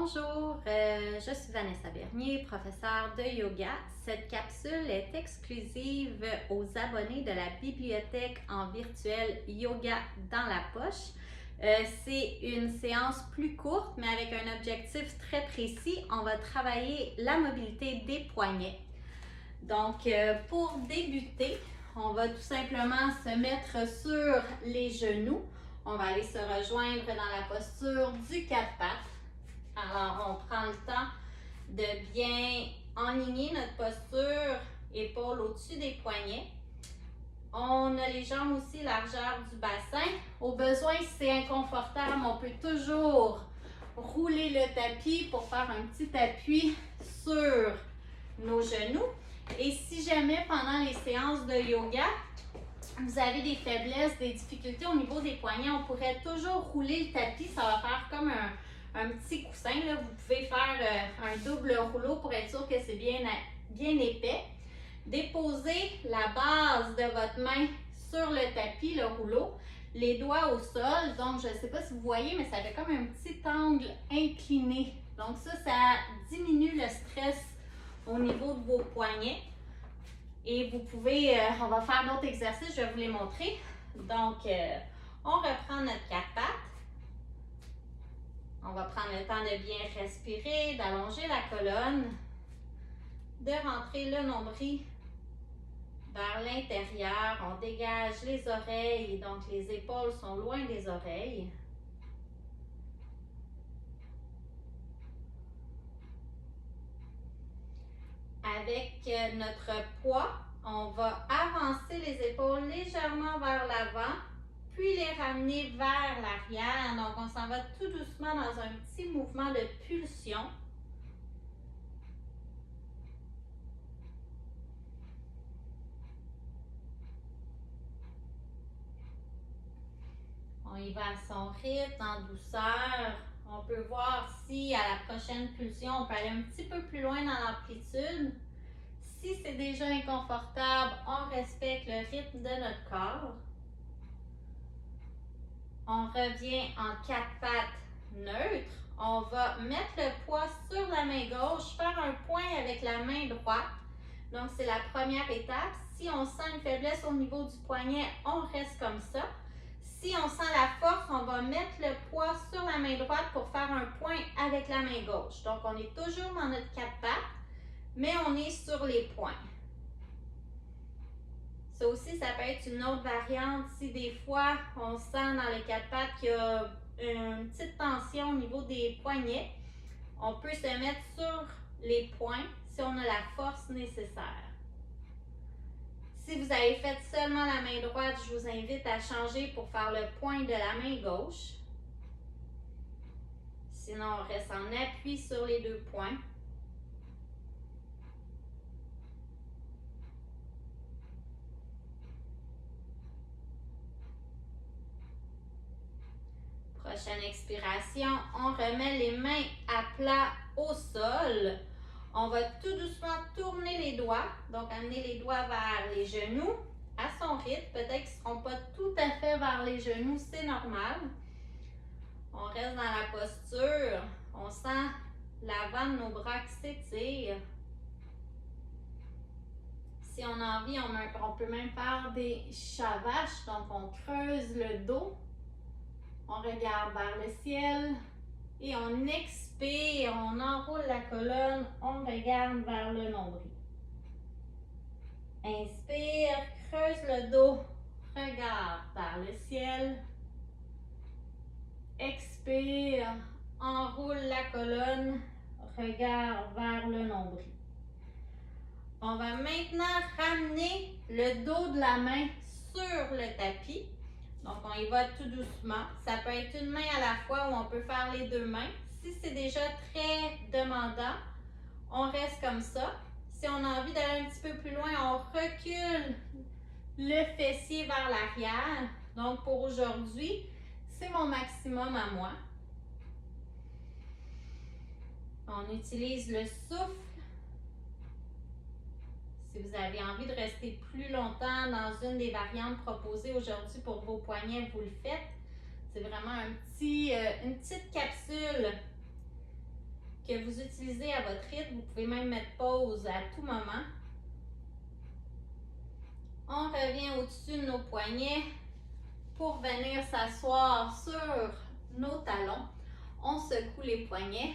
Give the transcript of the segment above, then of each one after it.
Bonjour, je suis Vanessa Bernier, professeure de yoga. Cette capsule est exclusive aux abonnés de la bibliothèque en virtuel Yoga dans la poche. C'est une séance plus courte, mais avec un objectif très précis. On va travailler la mobilité des poignets. Donc, pour débuter, on va tout simplement se mettre sur les genoux. On va aller se rejoindre dans la posture du quatre pattes. Alors, on prend le temps de bien enligner notre posture, épaules au-dessus des poignets. On a les jambes aussi largeur du bassin. Au besoin, si c'est inconfortable, on peut toujours rouler le tapis pour faire un petit appui sur nos genoux. Et si jamais pendant les séances de yoga, vous avez des faiblesses, des difficultés au niveau des poignets, on pourrait toujours rouler le tapis. Ça va faire comme un petit coussin. Là. Vous pouvez faire un double rouleau pour être sûr que c'est bien épais. Déposez la base de votre main sur le tapis, le rouleau, les doigts au sol. Donc, je ne sais pas si vous voyez, mais ça fait comme un petit angle incliné. Donc ça diminue le stress au niveau de vos poignets. Et vous pouvez, on va faire d'autres exercices, je vais vous les montrer. Donc, on reprend notre quatre pattes. On va prendre le temps de bien respirer, d'allonger la colonne, de rentrer le nombril vers l'intérieur. On dégage les oreilles, donc les épaules sont loin des oreilles. Avec notre poids, on va avancer les épaules légèrement vers l'avant, puis les ramener vers l'arrière. Donc, on s'en va tout doucement dans un petit mouvement de pulsion. On y va à son rythme, en douceur. On peut voir si à la prochaine pulsion, on peut aller un petit peu plus loin dans l'amplitude. Si c'est déjà inconfortable, on respecte le rythme de notre corps. On revient en quatre pattes neutres. On va mettre le poids sur la main gauche, faire un point avec la main droite. Donc, c'est la première étape. Si on sent une faiblesse au niveau du poignet, on reste comme ça. Si on sent la force, on va mettre le poids sur la main droite pour faire un point avec la main gauche. Donc, on est toujours dans notre quatre pattes, mais on est sur les points. Ça aussi, ça peut être une autre variante. Si des fois, on sent dans les quatre pattes qu'il y a une petite tension au niveau des poignets, on peut se mettre sur les points si on a la force nécessaire. Si vous avez fait seulement la main droite, je vous invite à changer pour faire le point de la main gauche. Sinon, on reste en appui sur les deux points. Prochaine expiration, on remet les mains à plat au sol. On va tout doucement tourner les doigts, donc amener les doigts vers les genoux à son rythme. Peut-être qu'ils ne seront pas tout à fait vers les genoux, c'est normal. On reste dans la posture, on sent l'avant de nos bras qui s'étire. Si on a envie, on peut même faire des shavash, donc on creuse le dos. On regarde vers le ciel et on expire, on enroule la colonne, on regarde vers le nombril. Inspire, creuse le dos, regarde vers le ciel. Expire, enroule la colonne, regarde vers le nombril. On va maintenant ramener le dos de la main sur le tapis. Donc, on y va tout doucement. Ça peut être une main à la fois ou on peut faire les deux mains. Si c'est déjà très demandant, on reste comme ça. Si on a envie d'aller un petit peu plus loin, on recule le fessier vers l'arrière. Donc, pour aujourd'hui, c'est mon maximum à moi. On utilise le souffle. Si vous avez envie de rester plus longtemps dans une des variantes proposées aujourd'hui pour vos poignets, vous le faites. C'est vraiment une petite capsule que vous utilisez à votre rythme. Vous pouvez même mettre pause à tout moment. On revient au-dessus de nos poignets pour venir s'asseoir sur nos talons. On secoue les poignets.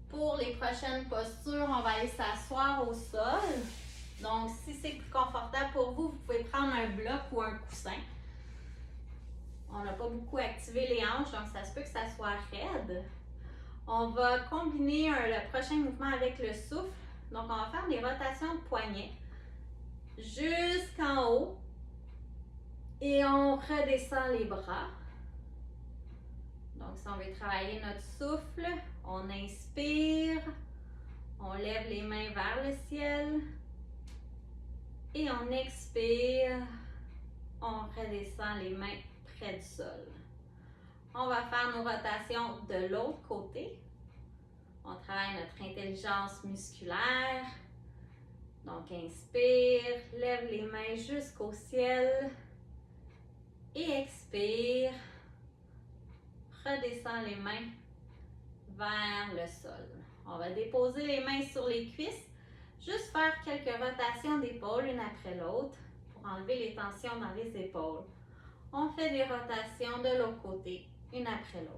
Pour les prochaines postures, on va aller s'asseoir au sol. Donc, si c'est plus confortable pour vous, vous pouvez prendre un bloc ou un coussin. On n'a pas beaucoup activé les hanches, donc ça se peut que ça soit raide. On va combiner le prochain mouvement avec le souffle. Donc, on va faire des rotations de poignets jusqu'en haut. Et on redescend les bras. Donc, si on veut travailler notre souffle, on inspire, on lève les mains vers le ciel. Et on expire, on redescend les mains près du sol. On va faire nos rotations de l'autre côté. On travaille notre intelligence musculaire. Donc, inspire, lève les mains jusqu'au ciel. Et expire, redescend les mains vers le sol. On va déposer les mains sur les cuisses. Juste faire quelques rotations d'épaules, une après l'autre, pour enlever les tensions dans les épaules. On fait des rotations de l'autre côté, une après l'autre.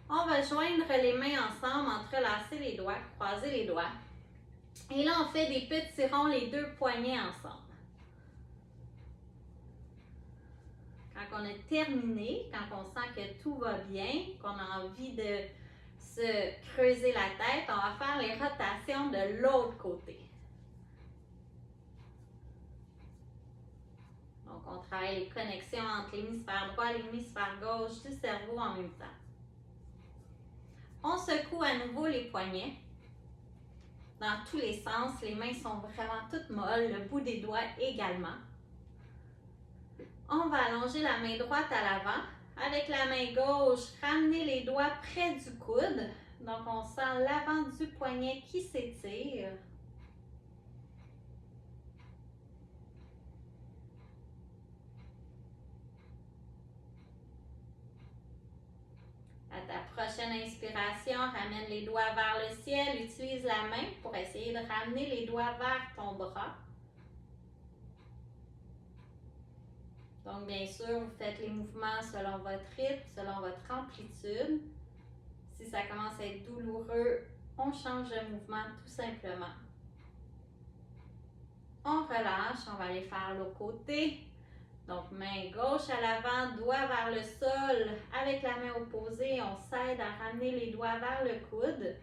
On va joindre les mains ensemble, entrelacer les doigts, croiser les doigts. Et là, on fait des petits ronds, les deux poignets ensemble. Quand on a terminé, quand on sent que tout va bien, qu'on a envie de se creuser la tête, on va faire les rotations de l'autre côté. Donc, on travaille les connexions entre l'hémisphère droit et l'hémisphère gauche du cerveau en même temps. On secoue à nouveau les poignets dans tous les sens. Les mains sont vraiment toutes molles, le bout des doigts également. On va allonger la main droite à l'avant. Avec la main gauche, ramener les doigts près du coude. Donc, on sent l'avant du poignet qui s'étire. À ta prochaine inspiration, ramène les doigts vers le ciel. Utilise la main pour essayer de ramener les doigts vers ton bras. Donc, bien sûr, vous faites les mouvements selon votre rythme, selon votre amplitude. Si ça commence à être douloureux, on change de mouvement tout simplement. On relâche, on va aller faire l'autre côté. Donc, main gauche à l'avant, doigt vers le sol. Avec la main opposée, on s'aide à ramener les doigts vers le coude.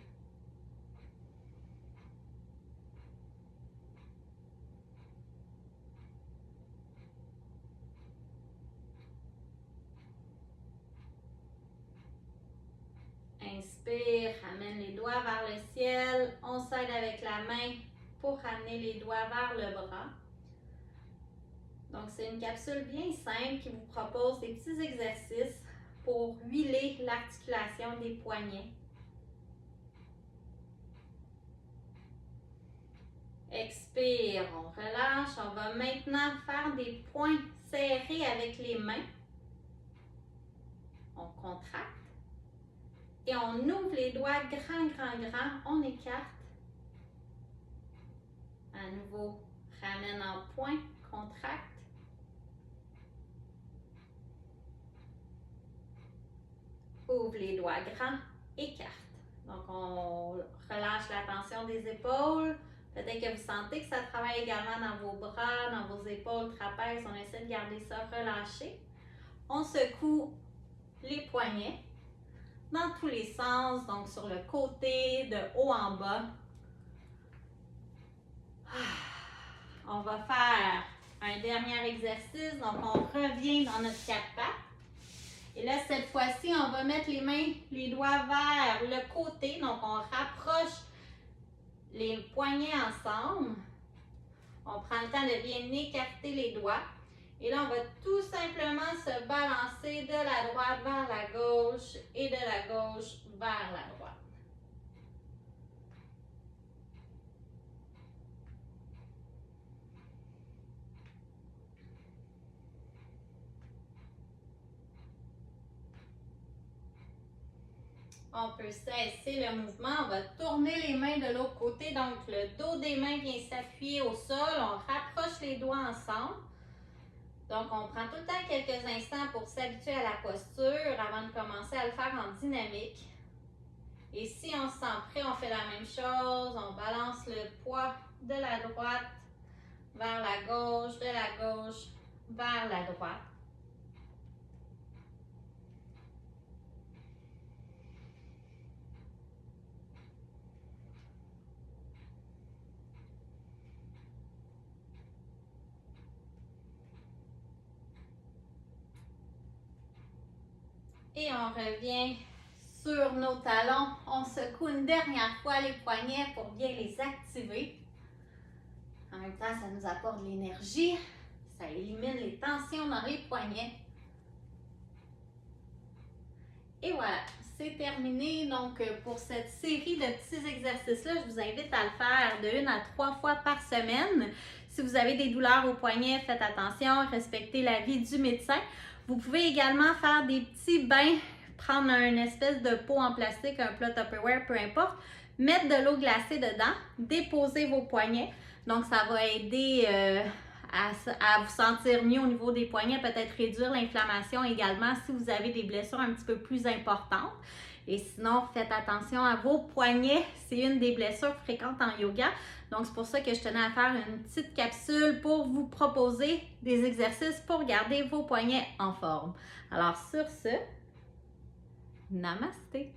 Inspire, ramène les doigts vers le ciel. On s'aide avec la main pour ramener les doigts vers le bras. Donc, c'est une capsule bien simple qui vous propose des petits exercices pour huiler l'articulation des poignets. Expire, on relâche. On va maintenant faire des poings serrés avec les mains. On contracte. Et on ouvre les doigts grand. On écarte. À nouveau, ramène en point, contracte. Ouvre les doigts grands, écarte. Donc, on relâche la tension des épaules. Peut-être que vous sentez que ça travaille également dans vos bras, dans vos épaules, trapèzes. On essaie de garder ça relâché. On secoue les poignets dans tous les sens, donc sur le côté, de haut en bas. On va faire un dernier exercice. Donc, on revient dans notre quatre pattes. Et là, cette fois-ci, on va mettre les mains, les doigts vers le côté. Donc, on rapproche les poignets ensemble. On prend le temps de bien écarter les doigts. Et là, on va tout simplement se balancer de la droite vers la gauche et de la gauche vers la droite. On peut cesser le mouvement. On va tourner les mains de l'autre côté. Donc, le dos des mains vient s'appuyer au sol. On rapproche les doigts ensemble. Donc, on prend tout le temps quelques instants pour s'habituer à la posture avant de commencer à le faire en dynamique. Et si on se sent prêt, on fait la même chose. On balance le poids de la droite vers la gauche, de la gauche vers la droite. Et on revient sur nos talons. On secoue une dernière fois les poignets pour bien les activer. En même temps, ça nous apporte de l'énergie. Ça élimine les tensions dans les poignets. Et voilà, c'est terminé. Donc, pour cette série de petits exercices-là, je vous invite à le faire de 1 à 3 fois par semaine. Si vous avez des douleurs au poignet, faites attention, respectez l'avis du médecin. Vous pouvez également faire des petits bains, prendre une espèce de pot en plastique, un plat Tupperware, peu importe, mettre de l'eau glacée dedans, déposer vos poignets. Donc, ça va aider à vous sentir mieux au niveau des poignets, peut-être réduire l'inflammation également si vous avez des blessures un petit peu plus importantes. Et sinon, faites attention à vos poignets. C'est une des blessures fréquentes en yoga. Donc, c'est pour ça que je tenais à faire une petite capsule pour vous proposer des exercices pour garder vos poignets en forme. Alors, sur ce, namasté!